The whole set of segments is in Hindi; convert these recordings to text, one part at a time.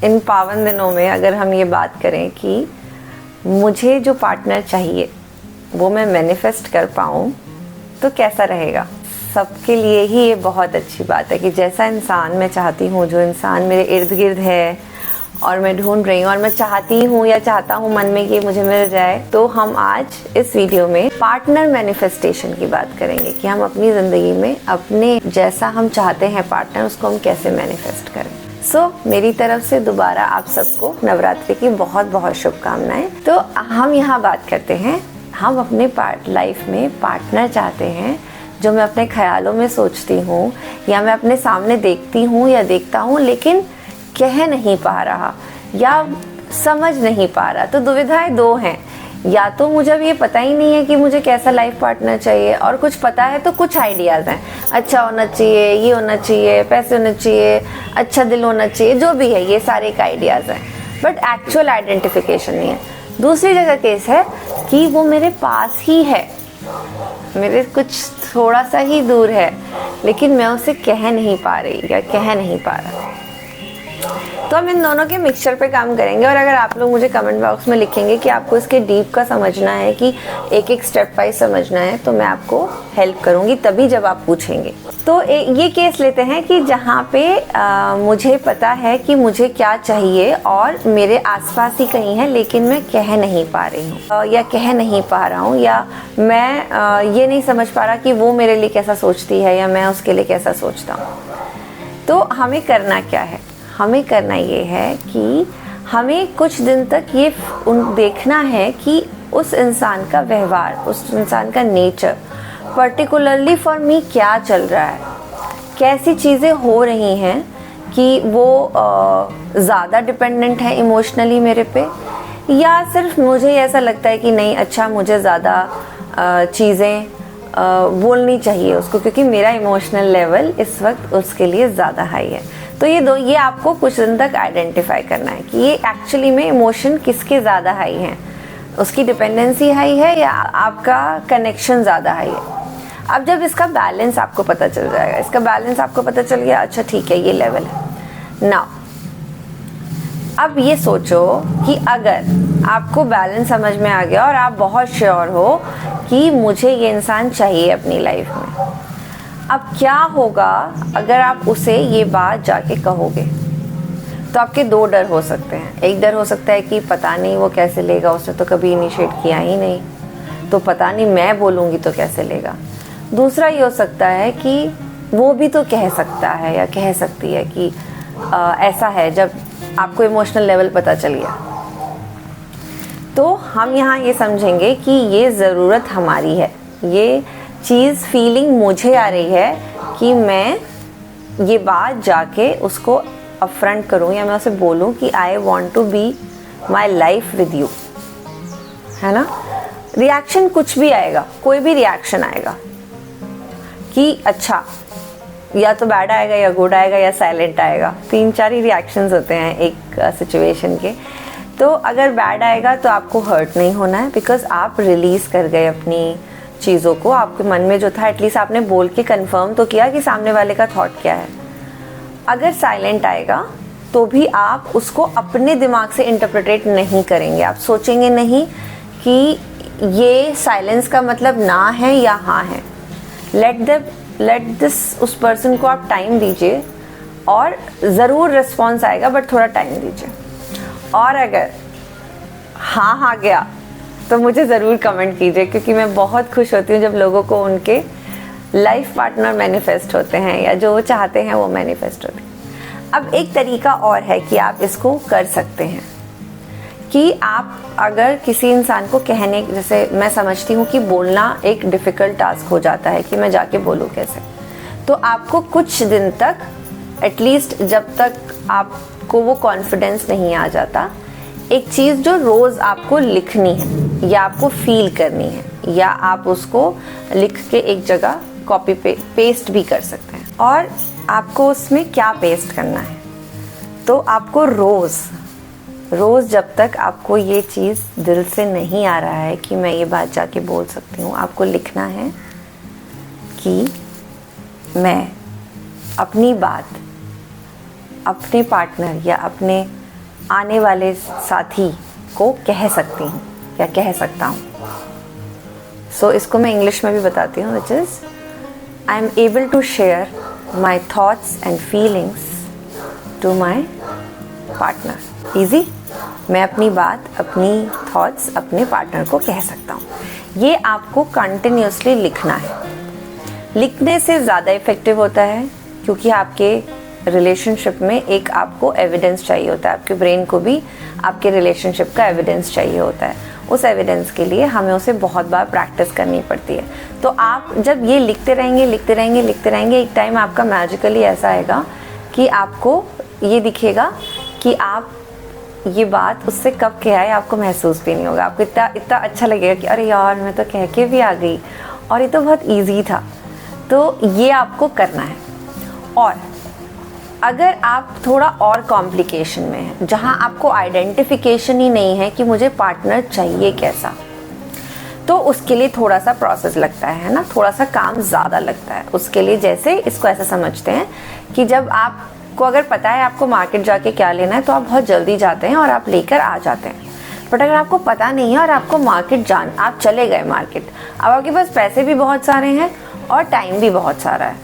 इन पावन दिनों में अगर हम ये बात करें कि मुझे जो पार्टनर चाहिए वो मैं मैनिफेस्ट कर पाऊँ तो कैसा रहेगा। सबके लिए ही ये बहुत अच्छी बात है कि जैसा इंसान मैं चाहती हूँ, जो इंसान मेरे इर्द गिर्द है और मैं ढूंढ रही हूँ और मैं चाहती हूँ या चाहता हूँ मन में कि मुझे मिल जाए, तो हम आज इस वीडियो में पार्टनर मैनिफेस्टेशन की बात करेंगे कि हम अपनी ज़िंदगी में अपने जैसा हम चाहते हैं पार्टनर, उसको हम कैसे मैनिफेस्ट करें। मेरी तरफ से दोबारा आप सबको नवरात्रि की बहुत बहुत शुभकामनाएं। तो हम यहाँ बात करते हैं, हम अपने लाइफ में पार्टनर चाहते हैं जो मैं अपने ख्यालों में सोचती हूँ या मैं अपने सामने देखती हूँ या देखता हूँ, लेकिन कह नहीं पा रहा या समझ नहीं पा रहा। तो दुविधाएं दो हैं, या तो मुझे अब ये पता ही नहीं है कि मुझे कैसा लाइफ पार्टनर चाहिए, और कुछ पता है तो कुछ आइडियाज़ हैं, अच्छा होना चाहिए, ये होना चाहिए, पैसे होने चाहिए, अच्छा दिल होना चाहिए, जो भी है ये सारे एक आइडियाज़ हैं, बट एक्चुअल आइडेंटिफिकेशन नहीं है। दूसरी जगह केस है कि वो मेरे पास ही है, मेरे कुछ थोड़ा सा ही दूर है, लेकिन मैं उसे कह नहीं पा रही या कह नहीं पा रहा। तो हम इन दोनों के मिक्सचर पे काम करेंगे। और अगर आप लोग मुझे कमेंट बॉक्स में लिखेंगे कि आपको इसके डीप का समझना है कि एक एक स्टेप वाइज समझना है, तो मैं आपको हेल्प करूंगी तभी जब आप पूछेंगे। तो ये केस लेते हैं कि जहाँ पे मुझे पता है कि मुझे क्या चाहिए और मेरे आसपास ही कहीं है, लेकिन मैं कह नहीं पा रही हूँ या कह नहीं पा रहा हूँ, या मैं ये नहीं समझ पा रहा कि वो मेरे लिए कैसा सोचती है या मैं उसके लिए कैसा सोचता हूँ। तो हमें करना क्या है? हमें करना ये है कि हमें कुछ दिन तक ये देखना है कि उस इंसान का व्यवहार, उस इंसान का नेचर पर्टिकुलरली फॉर मी क्या चल रहा है, कैसी चीज़ें हो रही हैं कि वो ज़्यादा डिपेंडेंट है इमोशनली मेरे पे, या सिर्फ मुझे ऐसा लगता है कि नहीं, अच्छा मुझे ज़्यादा चीज़ें बोलनी चाहिए उसको क्योंकि मेरा इमोशनल लेवल इस वक्त उसके लिए ज़्यादा हाई है। तो ये आपको कुछ दिन तक आइडेंटिफाई करना है कि ये एक्चुअली में इमोशन किसके ज़्यादा हाई हैं, उसकी डिपेंडेंसी हाई है या आपका कनेक्शन ज़्यादा हाई है। अब जब इसका बैलेंस आपको पता चल जाएगा, इसका बैलेंस आपको पता चल गया, अच्छा ठीक है ये लेवल है ना। अब ये सोचो कि अगर आपको बैलेंस समझ में आ गया और आप बहुत श्योर हो कि मुझे ये इंसान चाहिए अपनी लाइफ में, अब क्या होगा अगर आप उसे ये बात जाके कहोगे? तो आपके दो डर हो सकते हैं। एक डर हो सकता है कि पता नहीं वो कैसे लेगा, उसने तो कभी इनिशिएट किया ही नहीं, तो पता नहीं मैं बोलूँगी तो कैसे लेगा। दूसरा ये हो सकता है कि वो भी तो कह सकता है या कह सकती है कि ऐसा है, जब आपको इमोशनल लेवल पता चल गया। तो हम यहाँ ये समझेंगे कि ये ज़रूरत हमारी है, ये चीज़ फीलिंग मुझे आ रही है कि मैं ये बात जाके उसको अपफ्रंट करूं या मैं उसे बोलूं कि I want to be my life with you, है ना। रिएक्शन कुछ भी आएगा, कोई भी रिएक्शन आएगा कि अच्छा या तो बैड आएगा या गुड आएगा या साइलेंट आएगा, 3-4 ही रिएक्शंस होते हैं एक सिचुएशन के। तो अगर बैड आएगा तो आपको हर्ट नहीं होना है, बिकॉज आप रिलीज कर गए अपनी चीज़ों को, आपके मन में जो था एटलीस्ट आपने बोल के कंफर्म तो किया कि सामने वाले का थॉट क्या है। अगर साइलेंट आएगा तो भी आप उसको अपने दिमाग से इंटरप्रेट नहीं करेंगे, आप सोचेंगे नहीं कि ये साइलेंस का मतलब ना है या हाँ है। लेट दिस, उस पर्सन को आप टाइम दीजिए और ज़रूर रिस्पॉन्स आएगा, बट थोड़ा टाइम दीजिए। और अगर हाँ गया तो मुझे ज़रूर कमेंट कीजिए, क्योंकि मैं बहुत खुश होती हूँ जब लोगों को उनके लाइफ पार्टनर मैनिफेस्ट होते हैं या जो वो चाहते हैं वो मैनिफेस्ट होते हैं। अब एक तरीका और है कि आप इसको कर सकते हैं कि आप अगर किसी इंसान को कहने, जैसे मैं समझती हूँ कि बोलना एक डिफ़िकल्ट टास्क हो जाता है कि मैं जाके बोलूँ कैसे, तो आपको कुछ दिन तक एटलीस्ट, जब तक आपको वो कॉन्फिडेंस नहीं आ जाता, एक चीज़ जो रोज़ आपको लिखनी है या आपको फील करनी है, या आप उसको लिख के एक जगह कॉपी पेस्ट भी कर सकते हैं। और आपको उसमें क्या पेस्ट करना है, तो आपको रोज़ जब तक आपको ये चीज़ दिल से नहीं आ रहा है कि मैं ये बात जाके बोल सकती हूँ, आपको लिखना है कि मैं अपनी बात अपने पार्टनर या अपने आने वाले साथी को कह सकती हूँ या कह सकता हूँ। सो इसको मैं इंग्लिश में भी बताती हूँ, which is I am able to share my thoughts and feelings to my partner. Easy, मैं अपनी बात, अपनी थॉट्स अपने पार्टनर को कह सकता हूँ। ये आपको कंटिन्यूसली लिखना है। लिखने से ज़्यादा इफ़ेक्टिव होता है, क्योंकि आपके रिलेशनशिप में एक आपको एविडेंस चाहिए होता है। आपके ब्रेन को भी आपके रिलेशनशिप का एविडेंस चाहिए होता है। उस एविडेंस के लिए हमें उसे बहुत बार प्रैक्टिस करनी पड़ती है। तो आप जब ये लिखते रहेंगे, एक टाइम आपका मैजिकली ऐसा आएगा कि आपको ये दिखेगा कि आप ये बात उससे कब कहा है, आपको महसूस भी नहीं होगा। आपको इतना अच्छा लगेगा कि अरे यार, मैं तो कह के भी आ गई और ये तो बहुत ईजी था। तो ये आपको करना है। और अगर आप थोड़ा और कॉम्प्लिकेशन में हैं, जहाँ आपको आइडेंटिफिकेशन ही नहीं है कि मुझे पार्टनर चाहिए कैसा, तो उसके लिए थोड़ा सा प्रोसेस लगता है ना, थोड़ा सा काम ज़्यादा लगता है। उसके लिए जैसे इसको ऐसा समझते हैं कि जब आपको अगर पता है आपको मार्केट जाके क्या लेना है, तो आप बहुत जल्दी जाते हैं और आप लेकर आ जाते हैं। बट अगर आपको पता नहीं है और आपको मार्केट आप चले गए मार्केट, अब आपके पास पैसे भी बहुत सारे हैं और टाइम भी बहुत सारा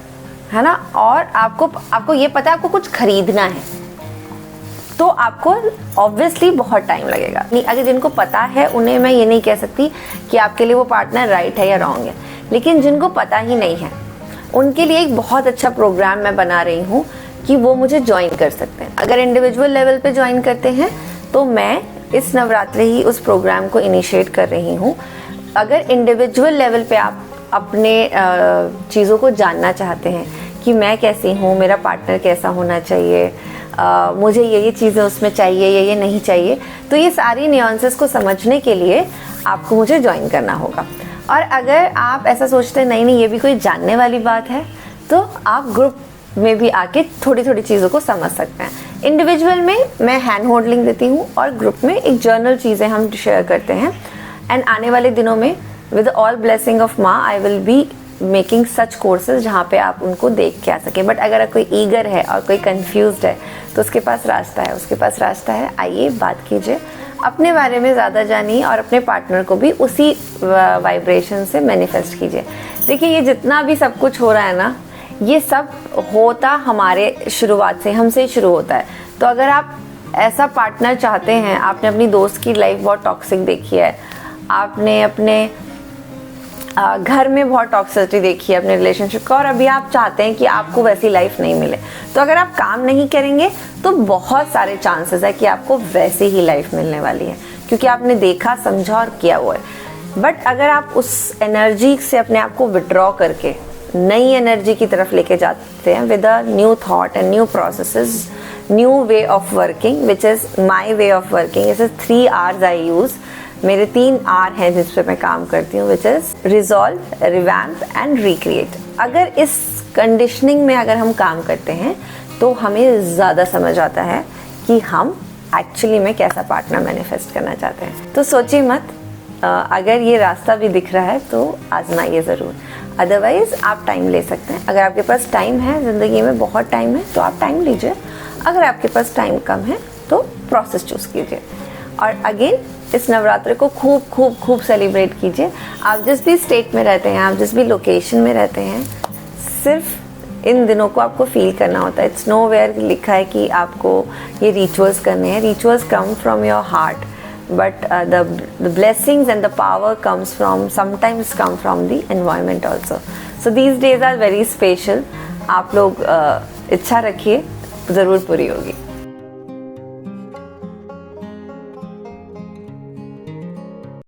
है ना, और आपको ये पता है आपको कुछ खरीदना है, तो आपको ऑब्वियसली बहुत टाइम लगेगा। अगर जिनको पता है उन्हें मैं ये नहीं कह सकती कि आपके लिए वो पार्टनर राइट है या रॉन्ग है, लेकिन जिनको पता ही नहीं है उनके लिए एक बहुत अच्छा प्रोग्राम मैं बना रही हूँ कि वो मुझे ज्वाइन कर सकते हैं। अगर इंडिविजुअल लेवल पे ज्वाइन करते हैं तो मैं इस नवरात्रि ही उस प्रोग्राम को इनिशिएट कर रही हूँ। अगर इंडिविजुअल लेवल पे आप अपने चीज़ों को जानना चाहते हैं कि मैं कैसी हूँ, मेरा पार्टनर कैसा होना चाहिए, मुझे ये चीज़ें उसमें चाहिए, ये नहीं चाहिए, तो ये सारी न्यूएंसेस को समझने के लिए आपको मुझे ज्वाइन करना होगा। और अगर आप ऐसा सोचते हैं नहीं ये भी कोई जानने वाली बात है, तो आप ग्रुप में भी आके थोड़ी थोड़ी चीज़ों को समझ सकते हैं। इंडिविजुअल में मैं हैंड होल्डिंग देती हूँ और ग्रुप में एक जर्नल चीज़ें हम शेयर करते हैं। एंड आने वाले दिनों में विद ऑल ब्लेसिंग ऑफ माँ I will be making such courses जहाँ पे आप उनको देख के आ सके। बट अगर कोई ईगर है और कोई कंफ्यूज्ड है तो उसके पास रास्ता है। आइए बात कीजिए, अपने बारे में ज़्यादा जानिए और अपने पार्टनर को भी उसी वाइब्रेशन से मैनिफेस्ट कीजिए। देखिए, ये जितना भी सब कुछ हो रहा है ना, ये सब होता हमारे शुरुआत से, हमसे ही शुरू होता है। तो अगर आप ऐसा पार्टनर चाहते हैं, आपने अपनी दोस्त की लाइफ बहुत टॉक्सिक देखी है, आपने अपने घर में बहुत टॉक्सिसिटी देखी है अपने रिलेशनशिप का, और अभी आप चाहते हैं कि आपको वैसी लाइफ नहीं मिले, तो अगर आप काम नहीं करेंगे तो बहुत सारे चांसेस है कि आपको वैसी ही लाइफ मिलने वाली है, क्योंकि आपने देखा, समझा और किया हुआ है। बट अगर आप उस एनर्जी से अपने आप को विड्रॉ करके नई एनर्जी की तरफ लेके जाते हैं with a new thought and new processes, new way of working, which is my way of working. Is 3 hours I use, मेरे 3 आर हैं जिस पे मैं काम करती हूँ, which is resolve, revamp and recreate. अगर इस कंडीशनिंग में अगर हम काम करते हैं तो हमें ज़्यादा समझ आता है कि हम एक्चुअली में कैसा पार्टनर मैनिफेस्ट करना चाहते हैं। तो सोचिए मत, अगर ये रास्ता भी दिख रहा है तो आजमाइए ज़रूर। अदरवाइज़ आप टाइम ले सकते हैं। अगर आपके पास टाइम है, ज़िंदगी में बहुत टाइम है, तो आप टाइम लीजिए। अगर आपके पास टाइम कम है तो प्रोसेस चूज़ कीजिए। और अगेन इस नवरात्रि को खूब खूब खूब सेलिब्रेट कीजिए। आप जिस भी स्टेट में रहते हैं, आप जिस भी लोकेशन में रहते हैं, सिर्फ इन दिनों को आपको फील करना होता है। इट्स नोवेयर लिखा है कि आपको ये रिचुअल्स करने हैं। Rituals come from your heart, but the blessings and the power sometimes come from the environment also. So these days are very special. आप लोग इच्छा रखिए, ज़रूर पूरी होगी।